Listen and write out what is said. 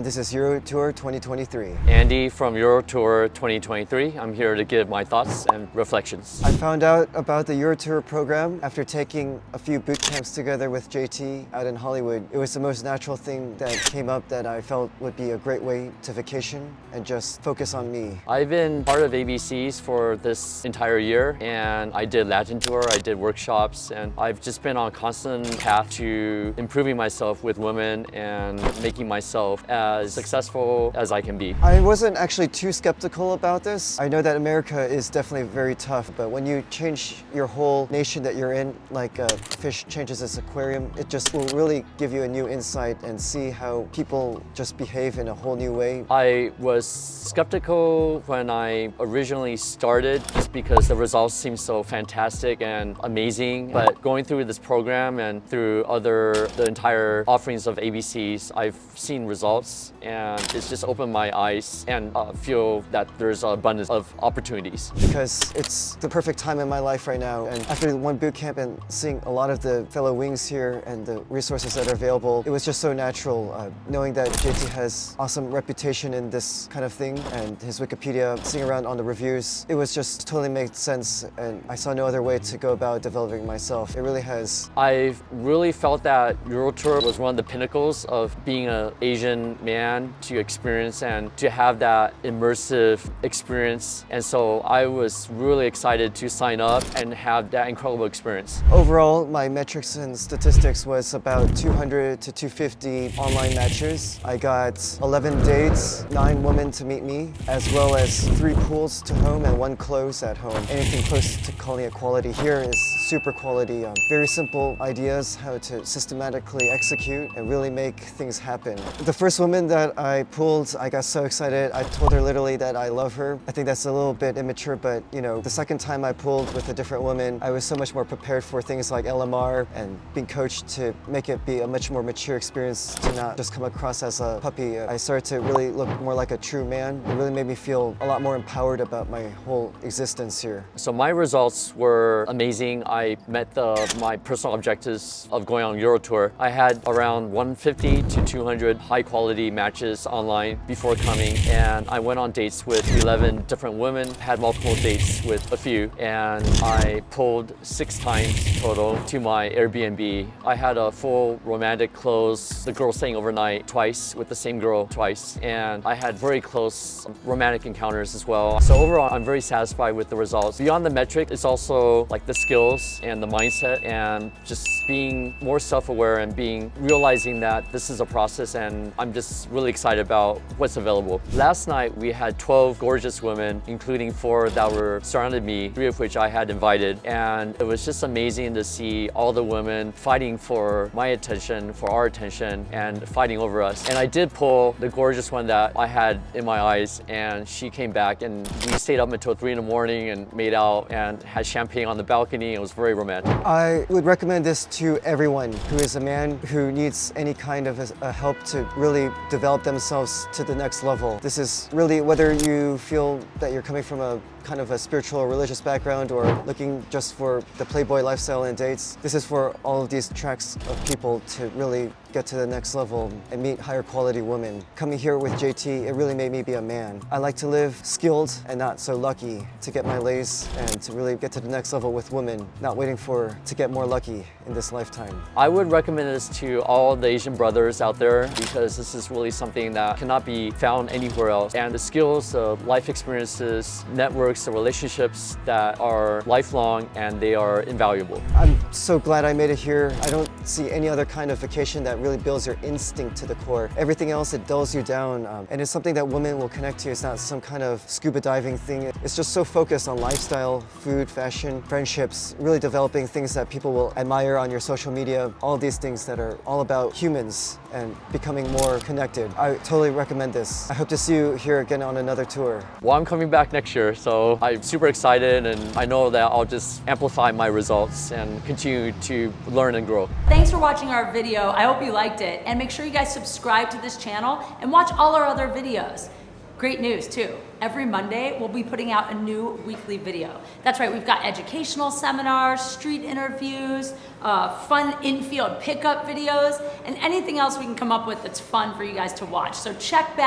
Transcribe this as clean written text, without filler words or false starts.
and this is EuroTour 2023. Andy from EuroTour 2023. I'm here to give my thoughts and reflections. I found out about the EuroTour program after taking a few boot camps together with JT out in Hollywood. It was the most natural thing that came up that I felt would be a great way to vacation and just focus on me. I've been part of ABCs for this entire year, and I did Latin tour, I did workshops, and I've just been on a constant path to improving myself with women and making myself as successful as I can be. I wasn't actually too skeptical about this. I know that America is definitely very tough, but when you change your whole nation that you're in, like a fish changes its aquarium, it just will really give you a new insight and see how people just behave in a whole new way. I was skeptical when I originally started just because the results seemed so fantastic and amazing, but going through this program and through the entire offerings of ABCs, I've seen results, and it's just opened my eyes and feel that there's an abundance of opportunities. Because it's the perfect time in my life right now, and after one boot camp and seeing a lot of the fellow wings here and the resources that are available, it was just so natural. Knowing that JT has awesome reputation in this kind of thing and his Wikipedia, seeing around on the reviews, it was just totally made sense, and I saw no other way to go about developing myself. It really has. I've really felt that EuroTour was one of the pinnacles of being an Asian man to experience and to have that immersive experience. And so I was really excited to sign up and have that incredible experience. Overall, my metrics and statistics was about 200 to 250 online matches. I got 11 dates, 9 women to meet me, as well as 3 pools to home and 1 close at home. Anything close to calling it quality here is super quality. Very simple ideas how to systematically execute and really make things happen. The first woman that I pulled, I got so excited. I told her literally that I love her. I think that's a little bit immature, but you know, the second time I pulled with a different woman, I was so much more prepared for things like LMR and being coached to make it be a much more mature experience, to not just come across as a puppy. I started to really look more like a true man. It really made me feel a lot more empowered about my whole existence here. So my results were amazing. I met my personal objectives of going on EuroTour. I had around 150 to 200 high quality matches online before coming, and I went on dates with 11 different women, had multiple dates with a few, and I pulled 6 times total to my Airbnb. I had a full romantic close, the girl staying overnight twice with the same girl twice, and I had very close romantic encounters as well. So overall, I'm very satisfied with the results. Beyond the metric, it's also like the skills and the mindset and just being more self-aware and realizing that this is a process, and I'm just really excited about what's available. Last night we had 12 gorgeous women, including 4 that were surrounded me, 3 of which I had invited, and it was just amazing to see all the women fighting for my attention, for our attention, and fighting over us. And I did pull the gorgeous one that I had in my eyes, and she came back, and we stayed up until 3 in the morning and made out and had champagne on the balcony. It was very romantic. I would recommend this to everyone who is a man who needs any kind of a help to really develop themselves to the next level. This is really, whether you feel that you're coming from a kind of a spiritual or religious background or looking just for the playboy lifestyle and dates, this is for all of these tracks of people to really get to the next level and meet higher quality women. Coming here with JT, it really made me be a man. I like to live skilled and not so lucky, to get my lays and to really get to the next level with women, not waiting to get more lucky in this lifetime. I would recommend this to all the Asian brothers out there, because this is really something that cannot be found anywhere else. And the skills, the life experiences, networks, the relationships that are lifelong, and they are invaluable. I'm so glad I made it here. I don't see any other kind of vacation that really builds your instinct to the core. Everything else, it dulls you down, and it's something that women will connect to. It's not some kind of scuba diving thing. It's just so focused on lifestyle, food, fashion, friendships, really developing things that people will admire on your social media, all these things that are all about humans and becoming more connected. I totally recommend this. I hope to see you here again on another tour. Well, I'm coming back next year, so I'm super excited, and I know that I'll just amplify my results and continue to learn and grow. Thanks for watching our video. I hope you liked it, and make sure you guys subscribe to this channel and watch all our other videos. great news too. Every Monday, we'll be putting out a new weekly video. That's right, we've got educational seminars, street interviews, fun in-field pickup videos, and anything else we can come up with that's fun for you guys to watch. So check back.